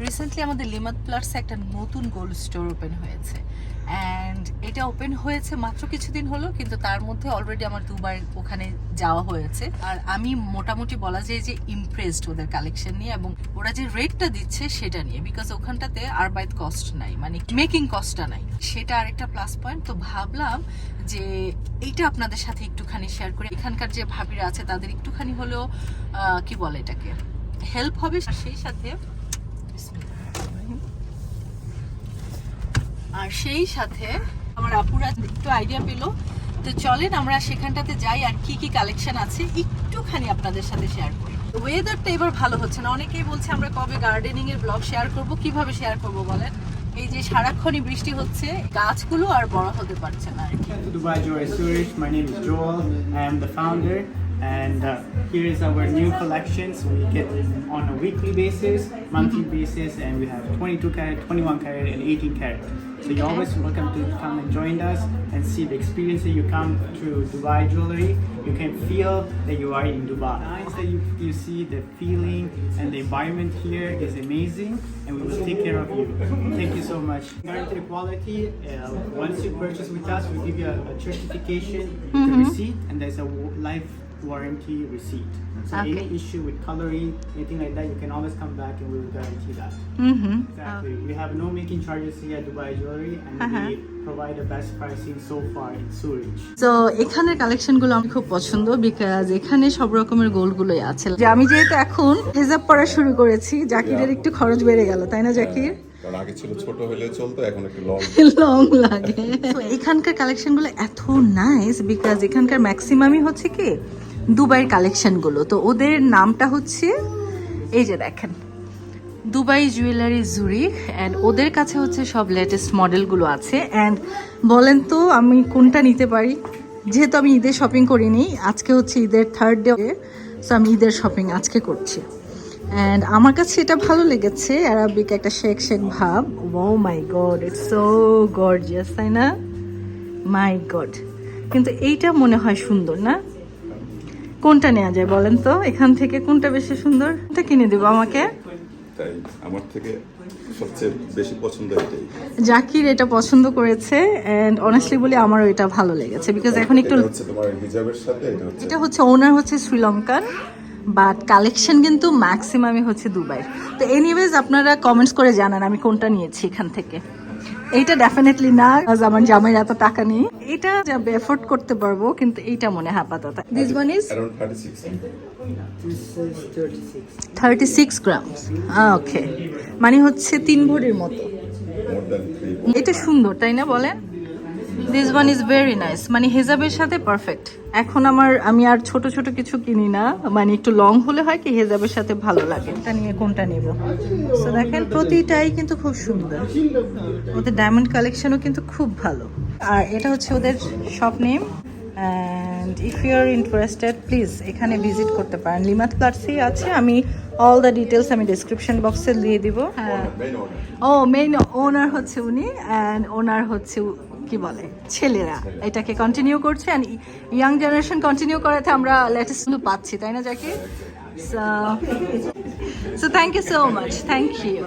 Recently আমাদের লিমাত প্লাটসে একটা নতুন গোল্ড স্টোর ওপেন হয়েছে অ্যান্ড এটা ওপেন হয়েছে মাত্র কিছুদিন হলো, কিন্তু তার মধ্যে অলরেডি আমার দুবার ওখানে যাওয়া হয়েছে। আর আমি মোটামুটি বলা যায় যে ইমপ্রেসড ওদের কালেকশন নিয়ে এবং ওরা যে রেটটা দিচ্ছে সেটা নিয়ে, বিকজ ওখানটাতে আরবাইত কস্ট নাই, মানে মেকিং কস্টটা নাই, সেটা আরেকটা প্লাস পয়েন্ট। তো ভাবলাম যে এইটা আপনাদের সাথে একটুখানি শেয়ার করি। এখানকার যে ভাবিরা আছে তাদের একটুখানি হলেও কি বলে এটাকে হেল্প হবে, সেই সাথে আমার আপুরা একটু আইডিয়া পেলো। তো চলেন আমরা সেখানটাতে যাই আর কি কি কালেকশন আছে একটুখানি আপনাদের সাথে শেয়ার করি। ওয়েদারটা এবার ভালো হচ্ছে না, অনেকেই বলছে আমরা কবে গার্ডেনিং এর ব্লগ শেয়ার করব। কিভাবে শেয়ার করব বলেন? এই যে সারাক্ষণই বৃষ্টি হচ্ছে, গাছগুলো আর বড় হতে পারছে না আর কি। Dubai Jewelry Zurich. My name is Joel. I am the founder, and here is our new collections. We get on a weekly basis, monthly basis, and we have 22 carat, 21 carat, and 18 carat. So you're always welcome to come and join us and see the experience that you come to Dubai Jewelry. You can feel that you are in Dubai. Nice that you see the feeling and the environment here is amazing, and we will take care of you. Thank you so much. Guaranteed quality. Once you purchase with us, we give you a certification, the receipt, and there's a life warranty receipt. So Okay. any issue with coloring, anything like that, you can always come back and we will guarantee that. Exactly. We have no making charges here at Dubai Jewelry, and we provide the best pricing so far in Zurich. তো এখানের কালেকশনগুলো আমার খুব পছন্দ, because এখানে সব রকমের গোলগুলোই আছে। যে আমি যেহেতু এখন হিজাব পরা শুরু করেছি, জাকিরের একটু খরচ বেড়ে গেল, তাই না জাকির? কারণ আগে ছিল ছোট হলে চলতো, এখন একটু লং লং লাগে। তো এখানকার কালেকশনগুলো এত নাইস, বিকজ এখানকার ম্যাক্সিমামই হচ্ছে কি দুবাইয়ের কালেকশনগুলো। তো ওদের নামটা হচ্ছে এই যে দেখেন, দুবাই জুয়েলারি জুরিক, অ্যান্ড ওদের কাছে হচ্ছে সব লেটেস্ট মডেলগুলো আছে। অ্যান্ড বলেন তো আমি কোনটা নিতে পারি? যেহেতু আমি ঈদের শপিং করিনি, আজকে হচ্ছে ঈদের থার্ড ডে, সো আমি ঈদের শপিং আজকে করছি। অ্যান্ড আমার কাছে এটা ভালো লেগেছে, অ্যারাবিক একটা শেক শেক ভাব। ও মাই গড, ইটস সো গর্জিয়াস, তাই না? মাই গড, কিন্তু এইটা মনে হয় সুন্দর না? কোনটা নেওয়া যায় বলেন তো? এখান থেকে কোনটা বেশি সুন্দর? এটা কিনে দেবো আমাকে? তাই আমার থেকে সবচেয়ে বেশি পছন্দ এটাই। জাকির এটা পছন্দ করেছে, এন্ড অনেস্টলি বলি আমারও এটা ভালো লেগেছে, বিকজ এখন একটু এটা হচ্ছে তোমার হিজাবের সাথে এটা হচ্ছে ওনার হচ্ছে শ্রীলঙ্কান, বাট কালেকশন কিন্তু ম্যাক্সিমামই হচ্ছে দুবাই। তো এনিওয়েজ আপনারা কমেন্টস করে জানান আমি কোনটা নিয়েছি এখান থেকে। এইটা ডেফিনেটলি না, আমার জামাইয়ের এত টাকা নেই, এটা যাবে এফোর্ড করতে পারবো, কিন্তু এইটা মনে হয় আপাতত। This one is around 36 This is 36. 36 grams. Okay, মানে হচ্ছে 3 ভরির মতো। मोर देन 3 এটা সুন্দর তাই না বলেন? This one is very nice, মানে হেজাবের সাথে পারফেক্ট। এখন আমি আর ছোট ছোট কিছু কিনি না, মানে একটু লং হলে হয় কি হেজাবের সাথে ভালো লাগে। এটা নিয়ে কোনটা নেব? সো দেখেন প্রতিটাই কিন্তু খুব সুন্দর, ওদের ডায়মন্ড কালেকশনও কিন্তু খুব ভালো। আর এটা হচ্ছে ওদের shop name, and if you are interested please এখানে ভিজিট করতে পারেন। লিমাত প্লাটসেই আছে, আমি অল দ্য ডিটেলস আমি ডিসক্রিপশন বক্সে দিয়ে দিব। হ্যাঁ, मेन ऑर्डर ও মেইন ওনার হচ্ছে উনি, অ্যান্ড ওনার হচ্ছে কি বলে ছেলেরা এটাকে কন্টিনিউ করছে, অ্যান্ড ইয়াং জেনারেশন কন্টিনিউ করাতে আমরা লেটেস্ট পাচ্ছি, তাই না Zakir? So thank you so much, thank you.